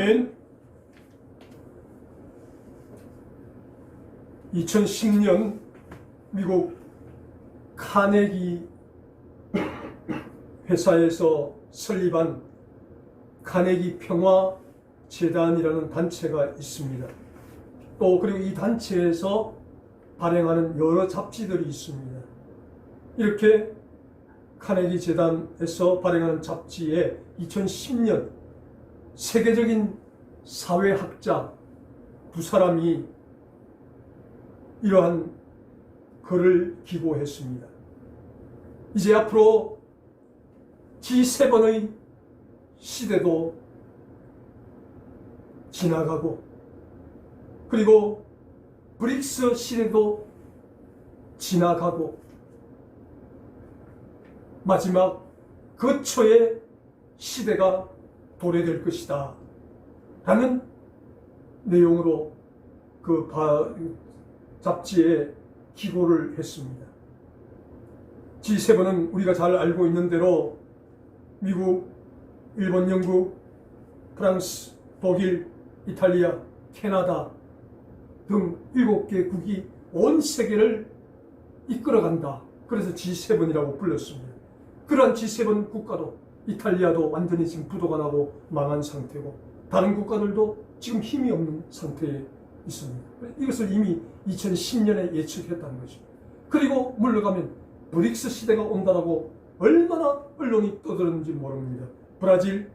아멘. 2010년 미국 카네기 회사에서 설립한 카네기 평화 재단이라는 단체가 있습니다. 또 그리고 이 단체에서 발행하는 여러 잡지들이 있습니다. 이렇게 카네기 재단에서 발행하는 잡지에 2010년 세계적인 사회학자 두 사람이 이러한 글을 기고했습니다. 이제 앞으로 G7의 시대도 지나가고 그리고 브릭스 시대도 지나가고 마지막 거초의 시대가 도래될 것이다 라는 내용으로 그 잡지에 기고를 했습니다. G7은 우리가 잘 알고 있는 대로 미국, 일본, 영국, 프랑스, 독일, 이탈리아, 캐나다 등 7개국이 온 세계를 이끌어간다. 그래서 G7이라고 불렀습니다. 그러한 G7 국가도 이탈리아도 완전히 지금 부도가 나고 망한 상태고 다른 국가들도 지금 힘이 없는 상태에 있습니다. 이것을 이미 2010년에 예측했다는 것입니다. 그리고 물러가면 브릭스 시대가 온다라고 얼마나 언론이 떠들었는지 모릅니다. 브라질,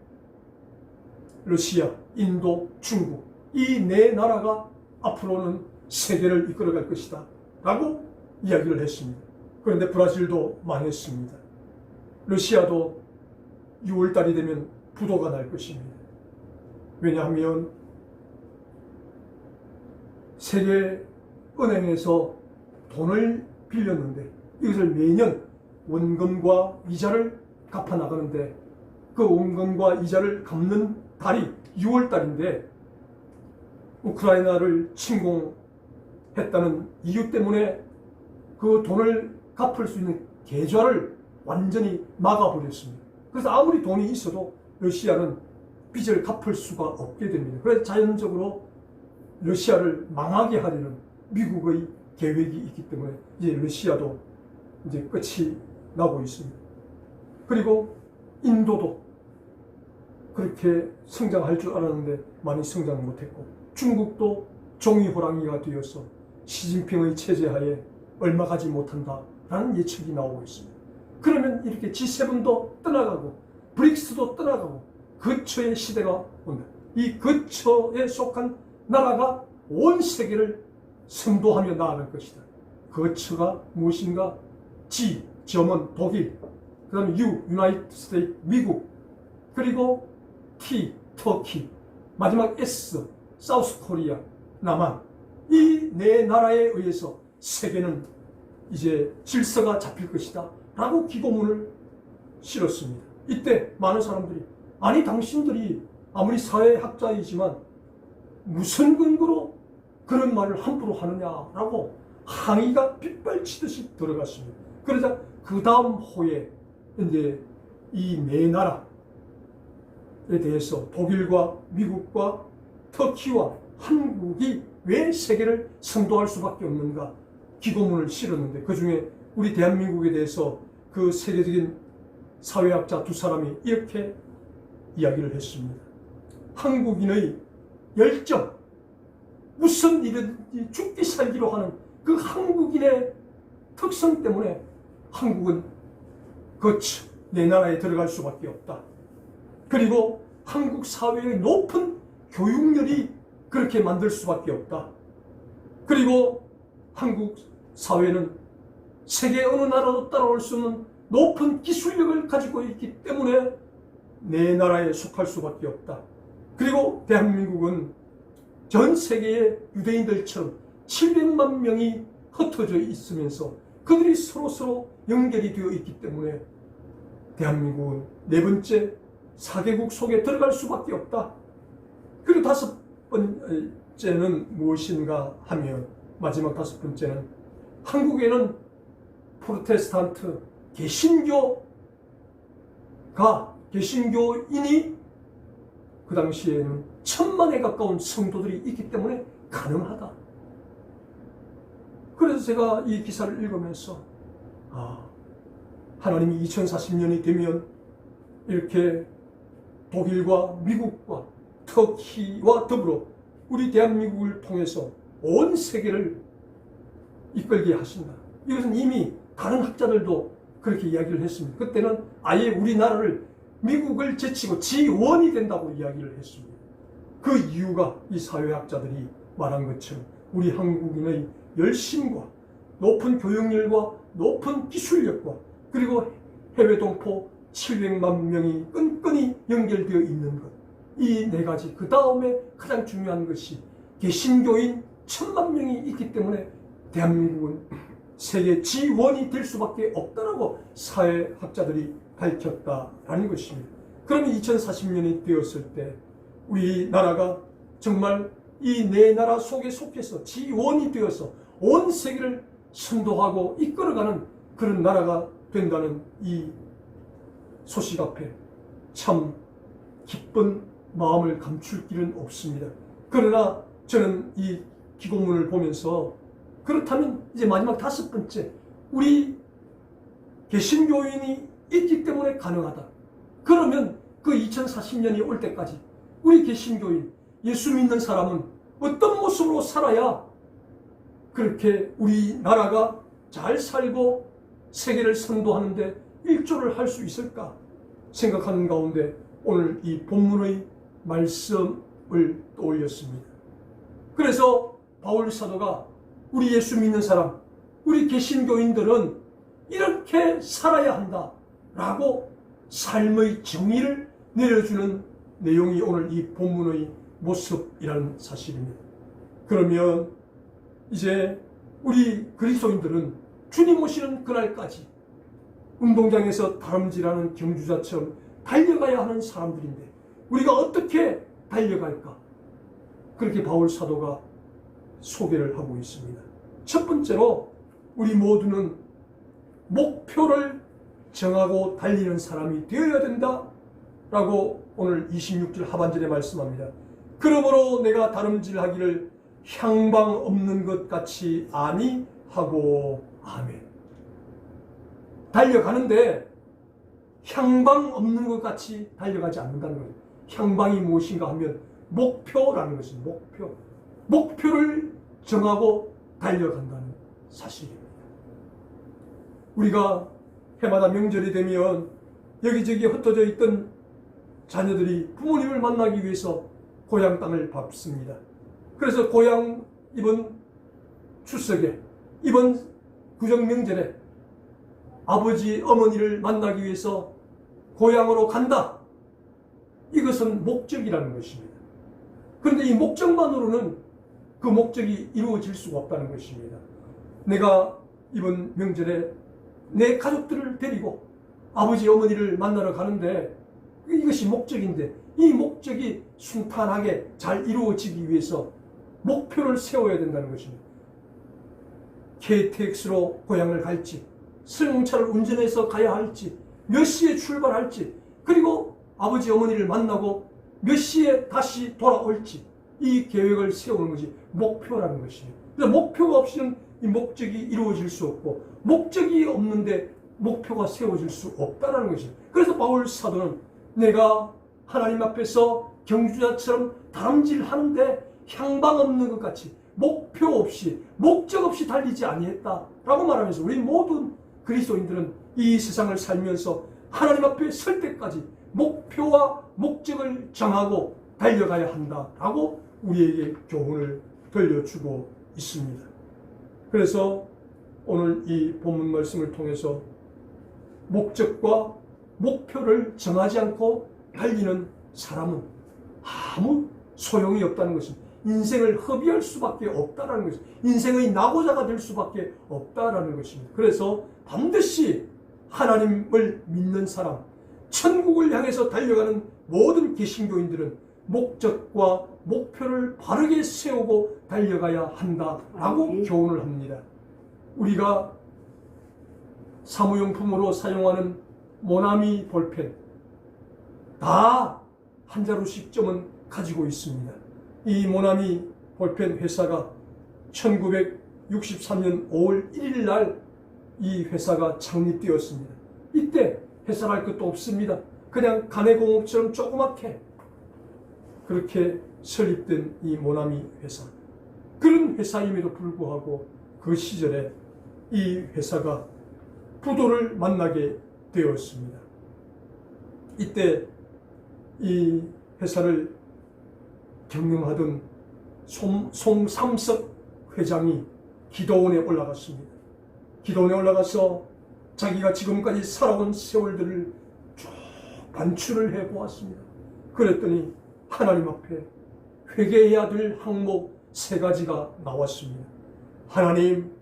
러시아, 인도, 중국 이 네 나라가 앞으로는 세계를 이끌어갈 것이다 라고 이야기를 했습니다. 그런데 브라질도 망했습니다. 러시아도 6월달이 되면 부도가 날 것입니다. 왜냐하면 세계은행에서 돈을 빌렸는데 이것을 매년 원금과 이자를 갚아 나가는데 그 원금과 이자를 갚는 달이 6월달인데 우크라이나를 침공했다는 이유 때문에 그 돈을 갚을 수 있는 계좌를 완전히 막아버렸습니다. 그래서 아무리 돈이 있어도 러시아는 빚을 갚을 수가 없게 됩니다. 그래서 자연적으로 러시아를 망하게 하려는 미국의 계획이 있기 때문에 이제 러시아도 이제 끝이 나고 있습니다. 그리고 인도도 그렇게 성장할 줄 알았는데 많이 성장 못했고 중국도 종이호랑이가 되어서 시진핑의 체제하에 얼마 가지 못한다라는 예측이 나오고 있습니다. 그러면 이렇게 G7도 떠나가고 브릭스도 떠나가고 거처의 시대가 온다. 이 거처에 속한 나라가 온 세계를 선도하며 나아갈 것이다. 거처가 무엇인가? G, 저먼, 독일, 그 다음에 U, 유나이티드 스테이트, 미국, 그리고 T, 터키, 마지막 S, 사우스 코리아, 남한. 이 네 나라에 의해서 세계는 이제 질서가 잡힐 것이다 라고 기고문을 실었습니다. 이때 많은 사람들이 아니 당신들이 아무리 사회학자이지만 무슨 근거로 그런 말을 함부로 하느냐라고 항의가 빗발치듯이 들어갔습니다. 그러자 그 다음 호에 이제 이 네 나라에 대해서 독일과 미국과 터키와 한국이 왜 세계를 선도할 수밖에 없는가 기고문을 실었는데 그 중에 우리 대한민국에 대해서 그 세계적인 사회학자 두 사람이 이렇게 이야기를 했습니다. 한국인의 열정, 무슨 일이든지 죽기 살기로 하는 그 한국인의 특성 때문에 한국은 거쳐 내 나라에 들어갈 수밖에 없다. 그리고 한국 사회의 높은 교육열이 그렇게 만들 수밖에 없다. 그리고 한국 사회는 세계 어느 나라도 따라올 수 없는 높은 기술력을 가지고 있기 때문에 내 나라에 속할 수밖에 없다. 그리고 대한민국은 전 세계의 유대인들처럼 700만 명이 흩어져 있으면서 그들이 서로 연결이 되어 있기 때문에 대한민국은 네 번째 4개국 속에 들어갈 수밖에 없다. 그리고 다섯 번째는 무엇인가 하면 마지막 다섯 번째는 한국에는 프로테스탄트 개신교인이 그 당시에는 1000만에 가까운 성도들이 있기 때문에 가능하다. 그래서 제가 이 기사를 읽으면서 하나님이 2040년이 되면 이렇게 독일과 미국과 터키와 더불어 우리 대한민국을 통해서 온 세계를 이끌게 하신다. 이것은 이미 다른 학자들도 그렇게 이야기를 했습니다. 그때는 아예 우리나라를 미국을 제치고 지원이 된다고 이야기를 했습니다. 그 이유가 이 사회학자들이 말한 것처럼 우리 한국인의 열심과 높은 교육열과 높은 기술력과 그리고 해외 동포 700만 명이 끈끈이 연결되어 있는 것, 이 네 가지. 그 다음에 가장 중요한 것이 개신교인 1000만 명이 있기 때문에 대한민국은 세계 지원이 될 수밖에 없다라고 사회학자들이 밝혔다라는 것입니다. 그러면 2040년이 되었을 때 우리나라가 정말 이 네 나라 속에 속해서 지원이 되어서 온 세계를 선도하고 이끌어가는 그런 나라가 된다는 이 소식 앞에 참 기쁜 마음을 감출 길은 없습니다. 그러나 저는 이 기고문을 보면서 그렇다면 이제 마지막 5번째, 우리 개신교인이 있기 때문에 가능하다. 그러면 그 2040년이 올 때까지 우리 개신교인, 예수 믿는 사람은 어떤 모습으로 살아야 그렇게 우리나라가 잘 살고 세계를 선도하는데 일조를 할 수 있을까 생각하는 가운데 오늘 이 본문의 말씀을 떠올렸습니다. 그래서 바울 사도가 우리 예수 믿는 사람, 우리 개신교인들은 이렇게 살아야 한다라고 삶의 정의를 내려주는 내용이 오늘 이 본문의 모습이라는 사실입니다. 그러면 이제 우리 그리스도인들은 주님 오시는 그날까지 운동장에서 다름질하는 경주자처럼 달려가야 하는 사람들인데 우리가 어떻게 달려갈까? 그렇게 바울 사도가 소개를 하고 있습니다. 첫 번째로 우리 모두는 목표를 정하고 달리는 사람이 되어야 된다라고 오늘 26절 하반절에 말씀합니다. 그러므로 내가 다름질하기를 향방 없는 것 같이 아니하고 아멘. 달려가는데 향방 없는 것 같이 달려가지 않는다는 거예요. 향방이 무엇인가 하면 목표라는 것입니다. 목표를 정하고 달려간다는 사실입니다. 우리가 해마다 명절이 되면 여기저기 흩어져 있던 자녀들이 부모님을 만나기 위해서 고향 땅을 밟습니다. 그래서 고향 이번 추석에, 이번 구정명절에 아버지, 어머니를 만나기 위해서 고향으로 간다. 이것은 목적이라는 것입니다. 그런데 이 목적만으로는 그 목적이 이루어질 수가 없다는 것입니다. 내가 이번 명절에 내 가족들을 데리고 아버지, 어머니를 만나러 가는데 이것이 목적인데 이 목적이 순탄하게 잘 이루어지기 위해서 목표를 세워야 된다는 것입니다. KTX로 고향을 갈지, 승용차를 운전해서 가야 할지, 몇 시에 출발할지, 그리고 아버지, 어머니를 만나고 몇 시에 다시 돌아올지, 이 계획을 세우는 것이 목표라는 것이에요. 그래서 목표가 없이는 이 목적이 이루어질 수 없고, 목적이 없는데 목표가 세워질 수 없다는 것이에요. 그래서 바울 사도는 내가 하나님 앞에서 경주자처럼 다름질하는데 향방 없는 것 같이 목표 없이, 목적 없이 달리지 아니했다라고 말하면서 우리 모든 그리스도인들은 이 세상을 살면서 하나님 앞에 설 때까지 목표와 목적을 정하고 달려가야 한다라고 우리에게 교훈을 들려주고 있습니다. 그래서 오늘 이 본문 말씀을 통해서 목적과 목표를 정하지 않고 달리는 사람은 아무 소용이 없다는 것입니다. 인생을 허비할 수밖에 없다는 것입니다. 인생의 낙오자가 될 수밖에 없다는 것입니다. 그래서 반드시 하나님을 믿는 사람, 천국을 향해서 달려가는 모든 개신교인들은 목적과 목표를 바르게 세우고 달려가야 한다라고 교훈을 합니다. 우리가 사무용품으로 사용하는 모나미 볼펜 다 한 자루씩점은 가지고 있습니다. 이 모나미 볼펜 회사가 1963년 5월 1일 날 이 회사가 창립되었습니다. 이때 회사할 것도 없습니다. 그냥 가내공업처럼 조그맣게 그렇게 설립된 이 모나미 회사. 그런 회사임에도 불구하고 그 시절에 이 회사가 부도를 만나게 되었습니다. 이때 이 회사를 경영하던 송삼석 회장이 기도원에 올라갔습니다. 기도원에 올라가서 자기가 지금까지 살아온 세월들을 쭉 반추를 해보았습니다. 그랬더니 하나님 앞에 회개해야 될 항목 3가지가 나왔습니다. 하나님,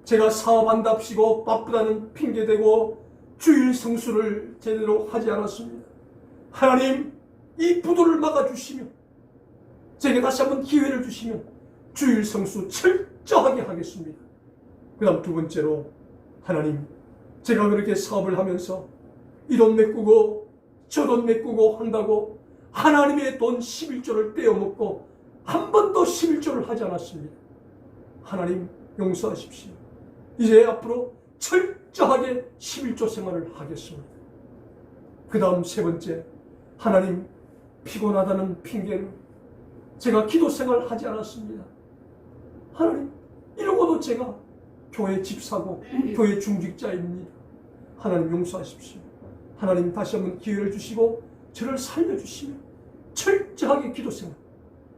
제가 사업한답시고 바쁘다는 핑계대고 주일 성수를 제대로 하지 않았습니다. 하나님, 이 부도를 막아주시면, 제게 다시 한번 기회를 주시면 주일 성수 철저하게 하겠습니다. 그 다음 2번째로, 하나님, 제가 그렇게 사업을 하면서 이 돈 메꾸고 저 돈 메꾸고 한다고 하나님의 돈 11조를 떼어먹고 한 번도 11조를 하지 않았습니다. 하나님, 용서하십시오. 이제 앞으로 철저하게 11조 생활을 하겠습니다. 그 다음 3번째, 하나님, 피곤하다는 핑계로 제가 기도 생활을 하지 않았습니다. 하나님, 이러고도 제가 교회 집사고 교회 중직자입니다. 하나님, 용서하십시오. 하나님, 다시 한번 기회를 주시고 저를 살려주시면 철저하게 기도 생활,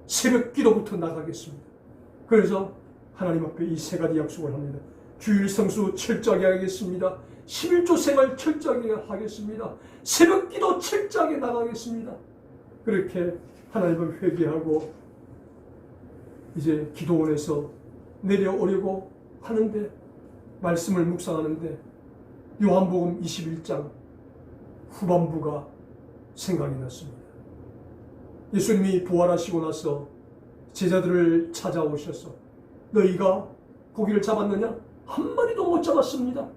새벽 기도부터 나가겠습니다. 그래서 하나님 앞에 이 3가지 약속을 합니다. 주일 성수 철저하게 하겠습니다. 11조 생활 철저하게 하겠습니다. 새벽 기도 철저하게 나가겠습니다. 그렇게 하나님을 회개하고 이제 기도원에서 내려오려고 하는데, 말씀을 묵상하는데 요한복음 21장 후반부가 생각이 났습니다. 예수님이 부활하시고 나서 제자들을 찾아오셔서 너희가 고기를 잡았느냐? 한 마리도 못 잡았습니다.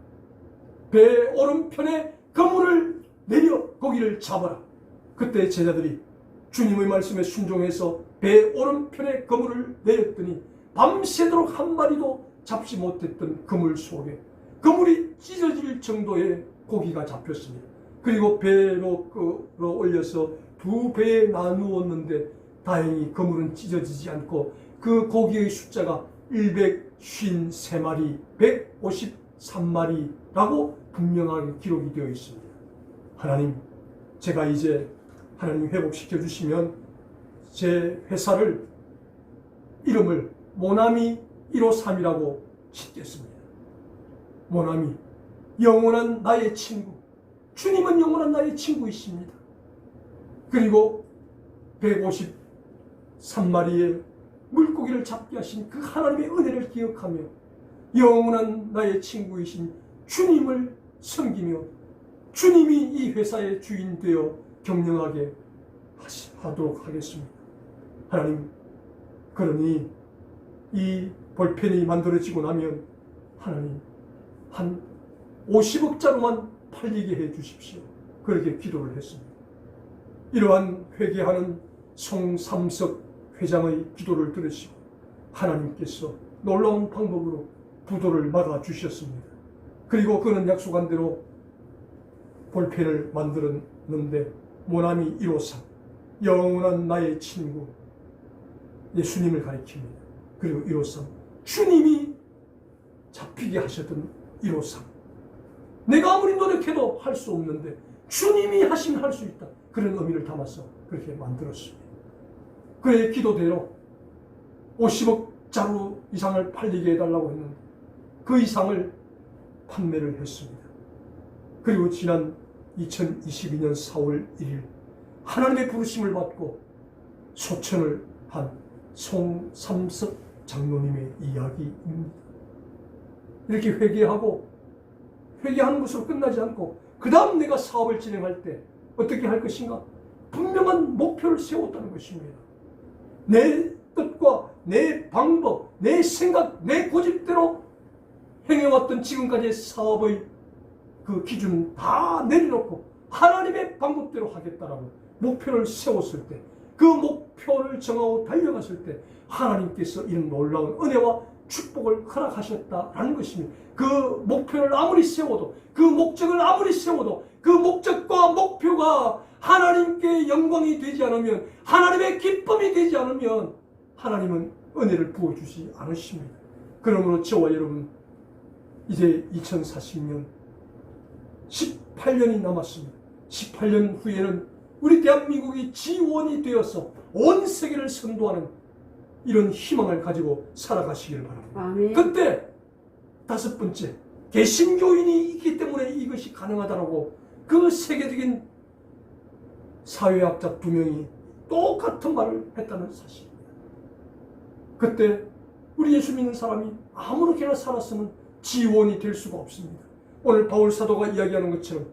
배 오른편에 그물을 내려 고기를 잡아라. 그때 제자들이 주님의 말씀에 순종해서 배 오른편에 그물을 내렸더니 밤새도록 한 마리도 잡지 못했던 그물 속에 그물이 찢어질 정도의 고기가 잡혔습니다. 그리고 배로 끌어올려서 2배에 나누었는데 다행히 그물은 찢어지지 않고 그 고기의 숫자가 153마리, 153마리라고 분명하게 기록이 되어 있습니다. 하나님, 제가 이제 하나님 회복시켜 주시면 제 회사를 이름을 모나미 153이라고 짓겠습니다. 모나미, 영원한 나의 친구. 주님은 영원한 나의 친구이십니다. 그리고 153마리의 물고기를 잡게 하신 그 하나님의 은혜를 기억하며 영원한 나의 친구이신 주님을 섬기며 주님이 이 회사의 주인 되어 경영하게 하도록 하겠습니다. 하나님, 그러니 이 볼펜이 만들어지고 나면 하나님 한 50억짜리만 팔리게 해 주십시오. 그렇게 기도를 했습니다. 이러한 회개하는 송삼석 회장의 기도를 들으시고 하나님께서 놀라운 방법으로 부도를 막아주셨습니다. 그리고 그는 약속한 대로 볼펜을 만들었는데 모나미 153, 영원한 나의 친구, 예수님을 가리킵니다. 그리고 153, 주님이 잡히게 하셨던 153, 내가 아무리 노력해도 할 수 없는데 주님이 하시면 할 수 있다. 그런 의미를 담아서 그렇게 만들었습니다. 그의 기도대로 50억 자루 이상을 팔리게 해달라고 했는데 그 이상을 판매를 했습니다. 그리고 지난 2022년 4월 1일 하나님의 부르심을 받고 소천을 한 송삼석 장로님의 이야기입니다. 이렇게 회개하는 것으로 끝나지 않고 그 다음 내가 사업을 진행할 때 어떻게 할 것인가? 분명한 목표를 세웠다는 것입니다. 내 뜻과 내 방법, 내 생각, 내 고집대로 행해왔던 지금까지의 사업의 그 기준은 다 내려놓고 하나님의 방법대로 하겠다라고 목표를 세웠을 때, 그 목표를 정하고 달려갔을 때 하나님께서 이런 놀라운 은혜와 축복을 허락하셨다라는 것입니다. 그 목표를 아무리 세워도, 그 목적을 아무리 세워도 그 목적과 목표가 하나님께 영광이 되지 않으면, 하나님의 기쁨이 되지 않으면 하나님은 은혜를 부어주지 않으십니다. 그러므로 저와 여러분, 이제 2040년 18년이 남았습니다. 18년 후에는 우리 대한민국이 지원이 되어서 온 세계를 선도하는 이런 희망을 가지고 살아가시기를 바랍니다. 아멘. 그때 다섯 번째, 개신교인이 있기 때문에 이것이 가능하다라고 그 세계적인 사회학자 2명이 똑같은 말을 했다는 사실입니다. 그때 우리 예수 믿는 사람이 아무렇게나 살았으면 지원이 될 수가 없습니다. 오늘 바울 사도가 이야기하는 것처럼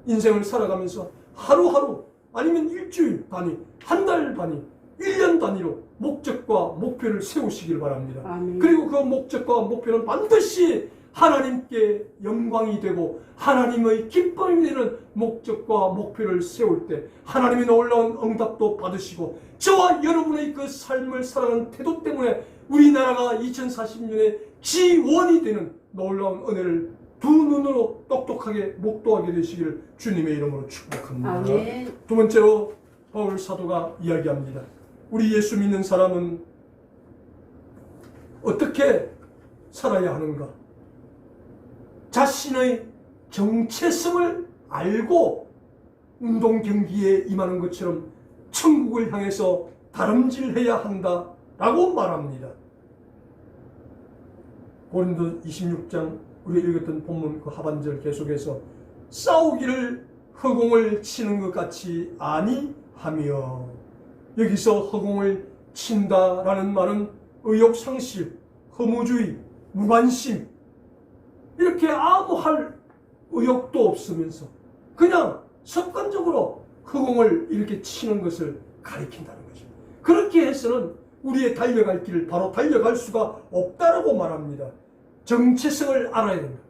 인생을 살아가면서 하루하루, 아니면 일주일 단위, 한 달 단위, 1년 단위로 목적과 목표를 세우시길 바랍니다. 아멘. 그리고 그 목적과 목표는 반드시 하나님께 영광이 되고 하나님의 기쁨이 되는 목적과 목표를 세울 때 하나님의 놀라운 응답도 받으시고, 저와 여러분의 그 삶을 살아가는 태도 때문에 우리나라가 2040년에 지원이 되는 놀라운 은혜를 두 눈으로 똑똑하게 목도하게 되시기를 주님의 이름으로 축복합니다. 아멘. 두 번째로 바울 사도가 이야기합니다. 우리 예수 믿는 사람은 어떻게 살아야 하는가? 자신의 정체성을 알고 운동 경기에 임하는 것처럼 천국을 향해서 다름질해야 한다라고 말합니다. 고린도 26장 우리가 읽었던 본문 그 하반절 계속해서 싸우기를 허공을 치는 것 같이 아니하며, 여기서 허공을 친다라는 말은 의욕상실, 허무주의, 무관심, 이렇게 아무 할 의욕도 없으면서 그냥 습관적으로 허공을 이렇게 치는 것을 가리킨다는 것입니다. 그렇게 해서는 우리의 달려갈 길을 바로 달려갈 수가 없다라고 말합니다. 정체성을 알아야 됩니다.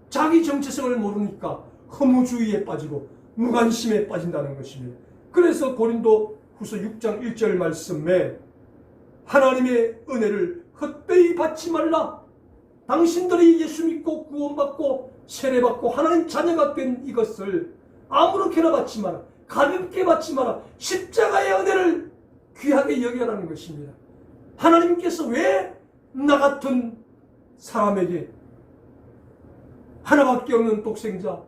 자기 정체성을 모르니까 허무주의에 빠지고 무관심에 빠진다는 것입니다. 그래서 고린도 후서 6장 1절 말씀에 하나님의 은혜를 헛되이 받지 말라. 당신들이 예수 믿고 구원받고 세례받고 하나님 자녀가 된 이것을 아무렇게나 받지 마라. 가볍게 받지 마라. 십자가의 은혜를 귀하게 여겨라는 것입니다. 하나님께서 왜 나 같은 사람에게 하나밖에 없는 독생자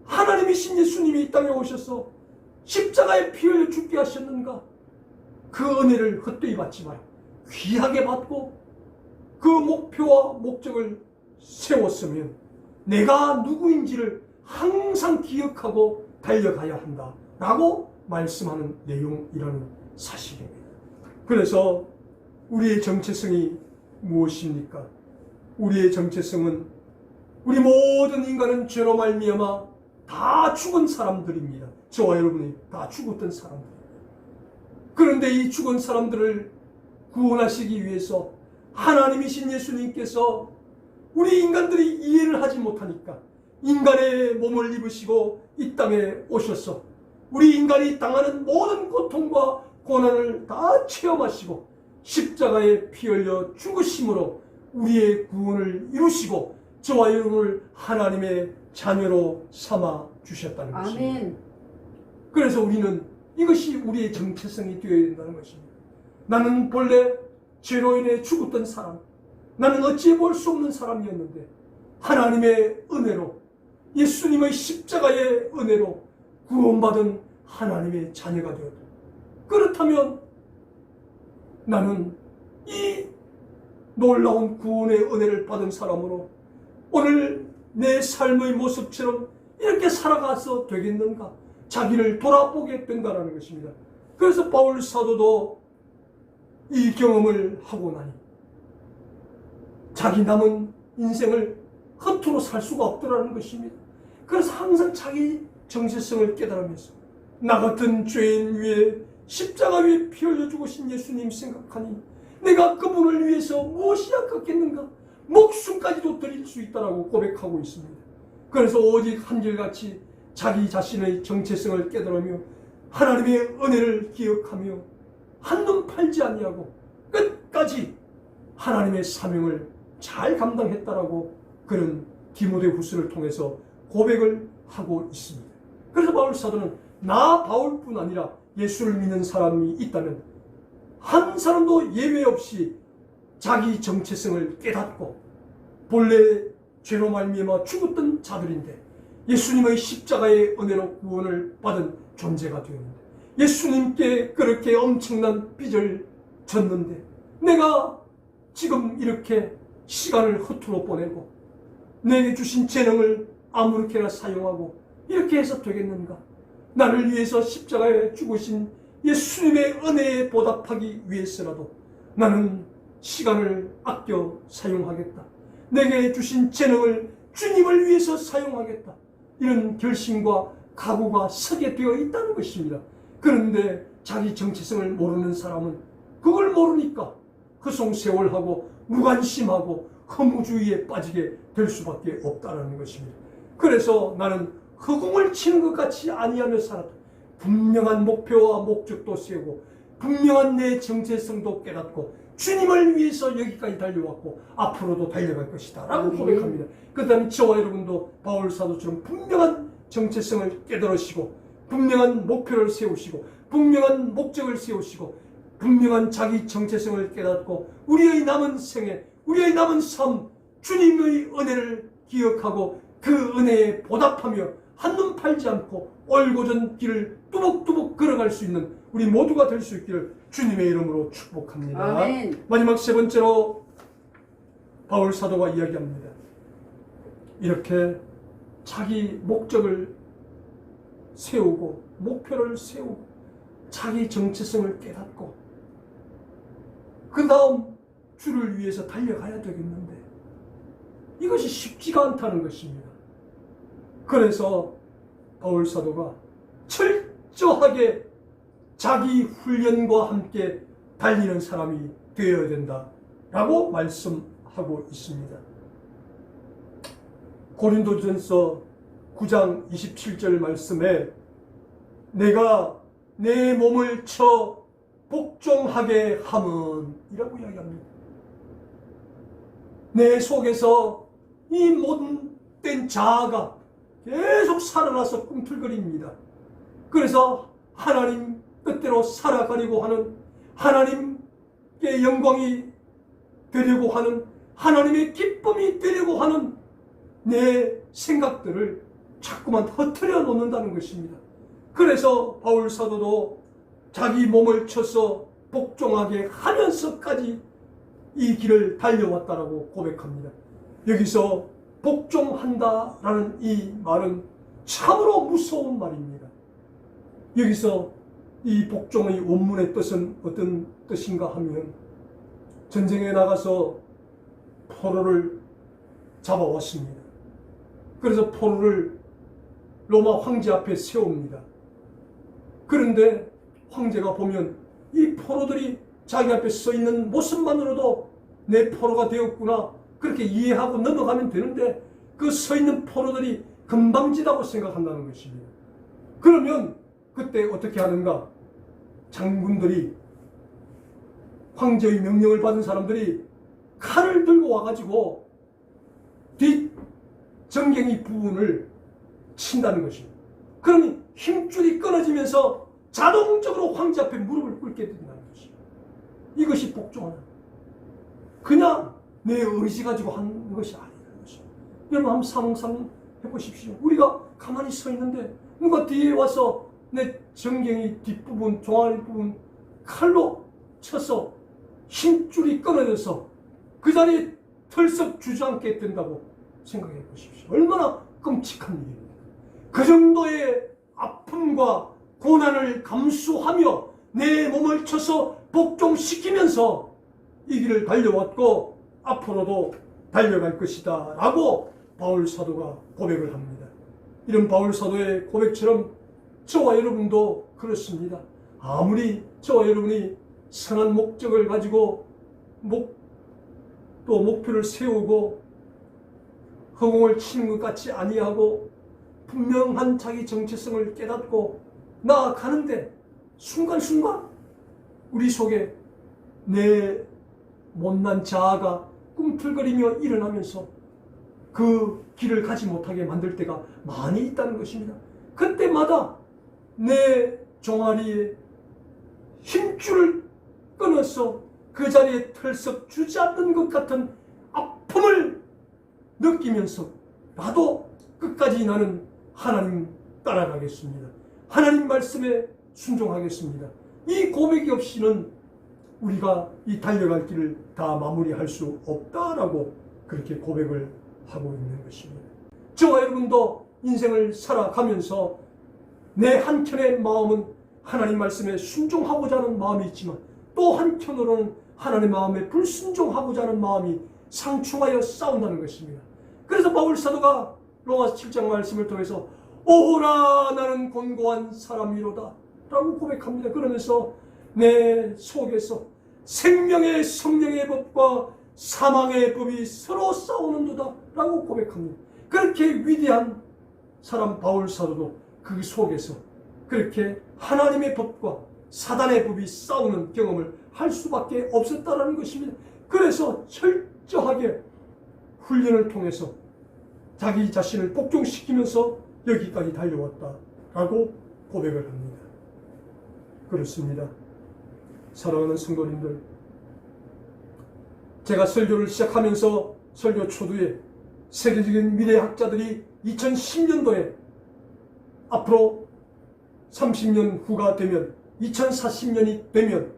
하나님이신 예수님이 이 땅에 오셔서 십자가에 피 흘려 죽게 하셨는가? 그 은혜를 헛되이 받지 마라. 귀하게 받고 그 목표와 목적을 세웠으면 내가 누구인지를 항상 기억하고 달려가야 한다 라고 말씀하는 내용이라는 사실입니다. 그래서 우리의 정체성이 무엇입니까? 우리의 정체성은 우리 모든 인간은 죄로 말미암아 다 죽은 사람들입니다. 저와 여러분이 다 죽었던 사람들. 그런데 이 죽은 사람들을 구원하시기 위해서 하나님이신 예수님께서 우리 인간들이 이해를 하지 못하니까 인간의 몸을 입으시고 이 땅에 오셔서 우리 인간이 당하는 모든 고통과 고난을 다 체험하시고 십자가에 피 흘려 죽으심으로 우리의 구원을 이루시고 저와 여러분을 하나님의 자녀로 삼아 주셨다는 것입니다. 아멘. 그래서 우리는 이것이 우리의 정체성이 되어야 된다는 것입니다. 나는 본래 죄로 인해 죽었던 사람, 나는 어찌 볼 수 없는 사람이었는데 하나님의 은혜로, 예수님의 십자가의 은혜로 구원받은 하나님의 자녀가 되었다. 그렇다면 나는 이 놀라운 구원의 은혜를 받은 사람으로 오늘 내 삶의 모습처럼 이렇게 살아가서 되겠는가? 자기를 돌아보게 된다는 것입니다. 그래서 바울 사도도 이 경험을 하고 나니 자기 남은 인생을 허투루 살 수가 없더라는 것입니다. 그래서 항상 자기 정체성을 깨달으면서 나 같은 죄인 위에 십자가 위에 피 흘려 죽으신 예수님 생각하니 내가 그분을 위해서 무엇이 아깝겠는가? 목숨까지도 드릴 수 있다라고 고백하고 있습니다. 그래서 오직 한결같이 자기 자신의 정체성을 깨달으며 하나님의 은혜를 기억하며 한눈 팔지 아니하고 끝까지 하나님의 사명을 잘 감당했다라고 그런 디모데후서를 통해서 고백을 하고 있습니다. 그래서 바울 사도는 나 바울뿐 아니라 예수를 믿는 사람이 있다면 한 사람도 예외 없이 자기 정체성을 깨닫고 본래 죄로 말미암아 죽었던 자들인데 예수님의 십자가의 은혜로 구원을 받은 존재가 되었는데 예수님께 그렇게 엄청난 빚을 졌는데 내가 지금 이렇게 시간을 허투루 보내고 내게 주신 재능을 아무렇게나 사용하고 이렇게 해서 되겠는가? 나를 위해서 십자가에 죽으신 예수님의 은혜에 보답하기 위해서라도 나는 시간을 아껴 사용하겠다. 내게 주신 재능을 주님을 위해서 사용하겠다. 이런 결심과 각오가 서게 되어 있다는 것입니다. 그런데 자기 정체성을 모르는 사람은 그걸 모르니까 허송세월하고 무관심하고 허무주의에 빠지게 될 수밖에 없다는 것입니다. 그래서 나는 허공을 치는 것 같이 아니하며 살았다. 분명한 목표와 목적도 세우고 분명한 내 정체성도 깨닫고 주님을 위해서 여기까지 달려왔고 앞으로도 달려갈 것이다 라고 고백합니다. 그 다음에 저와 여러분도 바울 사도처럼 분명한 정체성을 깨달으시고 분명한 목표를 세우시고 분명한 목적을 세우시고 분명한 자기 정체성을 깨닫고 우리의 남은 생애, 우리의 남은 삶, 주님의 은혜를 기억하고 그 은혜에 보답하며 한눈 팔지 않고 얼고전 길을 뚜벅뚜벅 걸어갈 수 있는 우리 모두가 될 수 있기를 주님의 이름으로 축복합니다. 아멘. 마지막 세 번째로 바울 사도가 이야기합니다. 이렇게 자기 목적을 세우고 목표를 세우고 자기 정체성을 깨닫고 그 다음 주를 위해서 달려가야 되겠는데 이것이 쉽지가 않다는 것입니다. 그래서 바울 사도가 철저하게 자기 훈련과 함께 달리는 사람이 되어야 된다라고 말씀하고 있습니다. 고린도전서 9장 27절 말씀에 내가 내 몸을 쳐 복종하게 함은 이라고 이야기합니다. 내 속에서 이 못된 자아가 계속 살아나서 꿈틀거립니다. 그래서 하나님 뜻대로 살아가려고 하는 하나님께 영광이 되려고 하는 하나님의 기쁨이 되려고 하는 내 생각들을 자꾸만 허트려 놓는다는 것입니다. 그래서 바울 사도도 자기 몸을 쳐서 복종하게 하면서까지 이 길을 달려왔다라고 고백합니다. 여기서 복종한다라는 이 말은 참으로 무서운 말입니다. 여기서 이 복종의 원문의 뜻은 어떤 뜻인가 하면 전쟁에 나가서 포로를 잡아왔습니다. 그래서 포로를 로마 황제 앞에 세웁니다. 그런데 황제가 보면 이 포로들이 자기 앞에 서 있는 모습만으로도 내 포로가 되었구나 그렇게 이해하고 넘어가면 되는데 그 서 있는 포로들이 금방지다고 생각한다는 것입니다. 그러면 그때 어떻게 하는가? 장군들이 황제의 명령을 받은 사람들이 칼을 들고 와가지고 뒷 정갱이 부분을 친다는 것입니다. 그러니 힘줄이 끊어지면서 자동적으로 황제 앞에 무릎을 꿇게 된다는 것입니다. 이것이 복종하는 그냥 내 의지 가지고 하는 것이 아니라는 것입니다. 여러분 한번 상상해 보십시오. 우리가 가만히 서 있는데 누가 뒤에 와서 내 정갱이 뒷부분, 종아리 부분 칼로 쳐서 힘줄이 끊어져서 그 자리에 털썩 주저앉게 된다고 생각해 보십시오. 얼마나 끔찍한 일입니까? 그 정도의 아픔과 고난을 감수하며 내 몸을 쳐서 복종시키면서 이 길을 달려왔고 앞으로도 달려갈 것이다 라고 바울 사도가 고백을 합니다. 이런 바울 사도의 고백처럼 저와 여러분도 그렇습니다. 아무리 저와 여러분이 선한 목적을 가지고 또 목표를 세우고 허공을 치는 것 같이 아니하고 분명한 자기 정체성을 깨닫고 나아가는데 순간순간 우리 속에 내 못난 자아가 꿈틀거리며 일어나면서 그 길을 가지 못하게 만들 때가 많이 있다는 것입니다. 그때마다 내 종아리에 힘줄을 끊어서 그 자리에 털썩 주저앉는 것 같은 아픔을 느끼면서 나도 끝까지 나는 하나님 따라가겠습니다. 하나님 말씀에 순종하겠습니다. 이 고백이 없이는 우리가 이 달려갈 길을 다 마무리할 수 없다라고 그렇게 고백을 하고 있는 것입니다. 저와 여러분도 인생을 살아가면서 내 한켠의 마음은 하나님 말씀에 순종하고자 하는 마음이 있지만 또 한편으로는 하나님의 마음에 불순종하고자 하는 마음이 상충하여 싸운다는 것입니다. 그래서 바울 사도가 로마서 7장 말씀을 통해서 오호라 나는 곤고한 사람이로다 라고 고백합니다. 그러면서 내 속에서 생명의 성령의 법과 사망의 법이 서로 싸우는도다 라고 고백합니다. 그렇게 위대한 사람 바울 사도도 그 속에서 그렇게 하나님의 법과 사단의 법이 싸우는 경험을 할 수밖에 없었다라는 것입니다. 그래서 철저하게 훈련을 통해서 자기 자신을 복종시키면서 여기까지 달려왔다라고 고백을 합니다. 그렇습니다. 사랑하는 성도님들, 제가 설교를 시작하면서 설교 초두에 세계적인 미래학자들이 2010년도에 앞으로 30년 후가 되면 2040년이 되면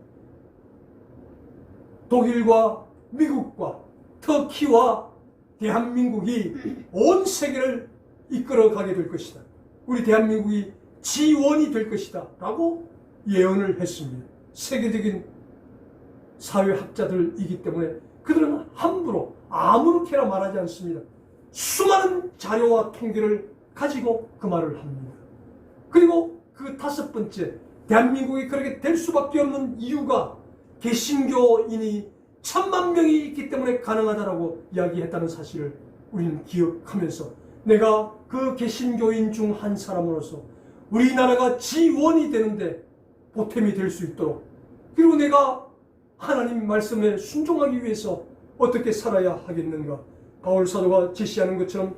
독일과 미국과 터키와 대한민국이 온 세계를 이끌어가게 될 것이다. 우리 대한민국이 지원이 될 것이다 라고 예언을 했습니다. 세계적인 사회학자들이기 때문에 그들은 함부로 아무렇게나 말하지 않습니다. 수많은 자료와 통계를 가지고 그 말을 합니다. 그리고 그 다섯 번째, 대한민국이 그렇게 될 수밖에 없는 이유가 개신교인이 1000만 명이 있기 때문에 가능하다라고 이야기했다는 사실을 우리는 기억하면서 내가 그 개신교인 중 한 사람으로서 우리나라가 지원이 되는데 보탬이 될 수 있도록, 그리고 내가 하나님 말씀에 순종하기 위해서 어떻게 살아야 하겠는가, 바울 사도가 제시하는 것처럼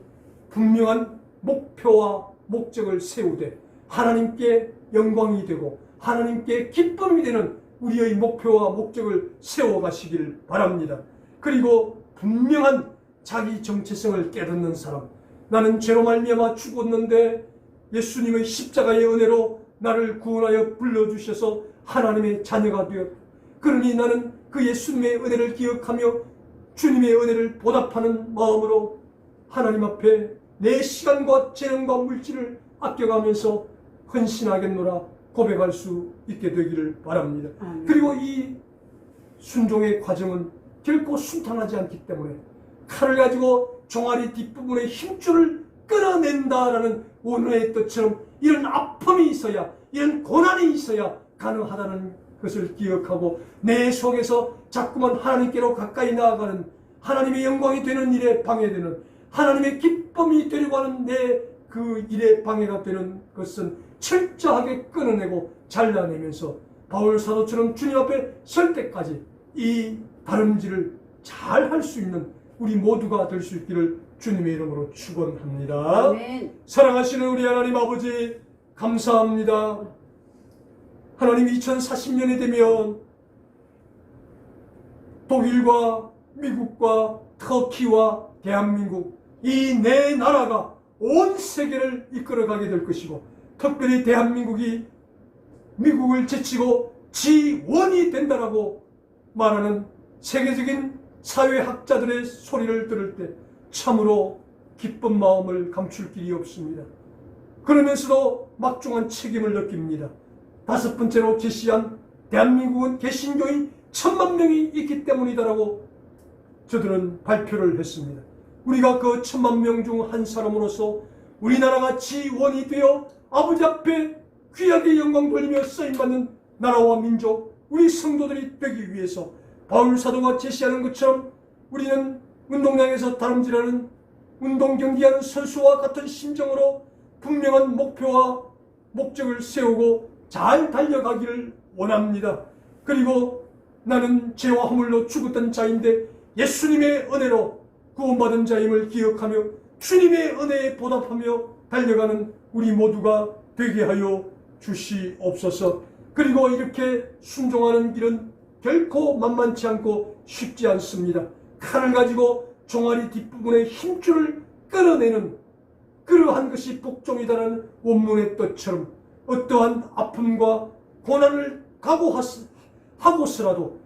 분명한 목표와 목적을 세우되 하나님께 영광이 되고 하나님께 기쁨이 되는 우리의 목표와 목적을 세워가시길 바랍니다. 그리고 분명한 자기 정체성을 깨닫는 사람, 나는 죄로 말미암아 죽었는데 예수님의 십자가의 은혜로 나를 구원하여 불러주셔서 하나님의 자녀가 되었다. 그러니 나는 그 예수님의 은혜를 기억하며 주님의 은혜를 보답하는 마음으로 하나님 앞에 내 시간과 재능과 물질을 아껴가면서 헌신하겠노라 고백할 수 있게 되기를 바랍니다. 그리고 이 순종의 과정은 결코 순탄하지 않기 때문에 칼을 가지고 종아리 뒷부분의 힘줄을 끊어낸다라는 오늘의 뜻처럼 이런 아픔이 있어야, 이런 고난이 있어야 가능하다는 것을 기억하고 내 속에서 자꾸만 하나님께로 가까이 나아가는, 하나님의 영광이 되는 일에 방해되는, 하나님의 기쁨이 되려고 하는 내 그 일에 방해가 되는 것은 철저하게 끊어내고 잘라내면서 바울 사도처럼 주님 앞에 설 때까지 이 다름질을 잘 할 수 있는 우리 모두가 될 수 있기를 주님의 이름으로 축원합니다. 아멘. 사랑하시는 우리 하나님 아버지 감사합니다. 하나님 2040년이 되면 독일과 미국과 터키와 대한민국 이 네 나라가 온 세계를 이끌어가게 될 것이고, 특별히 대한민국이 미국을 제치고 지원이 된다라고 말하는 세계적인 사회학자들의 소리를 들을 때 참으로 기쁜 마음을 감출 길이 없습니다. 그러면서도 막중한 책임을 느낍니다. 다섯 번째로 제시한 대한민국은 개신교인 1000만 명이 있기 때문이다라고 저들은 발표를 했습니다. 우리가 그 1000만 명 중 한 사람으로서 우리나라가 지원이 되어 아버지 앞에 귀하게 영광 돌리며 쓰임받는 나라와 민족, 우리 성도들이 되기 위해서 바울 사도가 제시하는 것처럼 우리는 운동장에서 다름질하는 운동 경기하는 선수와 같은 심정으로 분명한 목표와 목적을 세우고 잘 달려가기를 원합니다. 그리고 나는 죄와 허물로 죽었던 자인데 예수님의 은혜로 구원받은 자임을 기억하며 주님의 은혜에 보답하며 달려가는 우리 모두가 되게 하여 주시옵소서. 그리고 이렇게 순종하는 길은 결코 만만치 않고 쉽지 않습니다. 칼을 가지고 종아리 뒷부분의 힘줄을 끌어내는 그러한 것이 복종이다라는 원문의 뜻처럼 어떠한 아픔과 고난을 각오하고서라도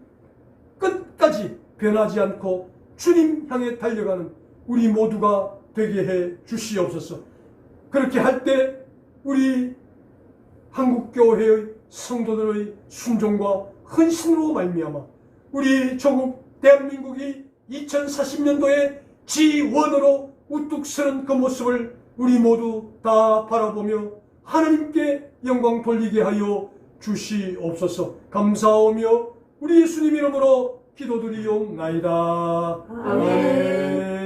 끝까지 변하지 않고 주님 향해 달려가는 우리 모두가 되게 해 주시옵소서. 그렇게 할 때 우리 한국교회의 성도들의 순종과 헌신으로 말미암아 우리 조국 대한민국이 2040년도에 G1으로 우뚝 서는 그 모습을 우리 모두 다 바라보며 하나님께 영광 돌리게 하여 주시옵소서. 감사하며 우리 예수님 이름으로 기도드리옵나이다. 아멘.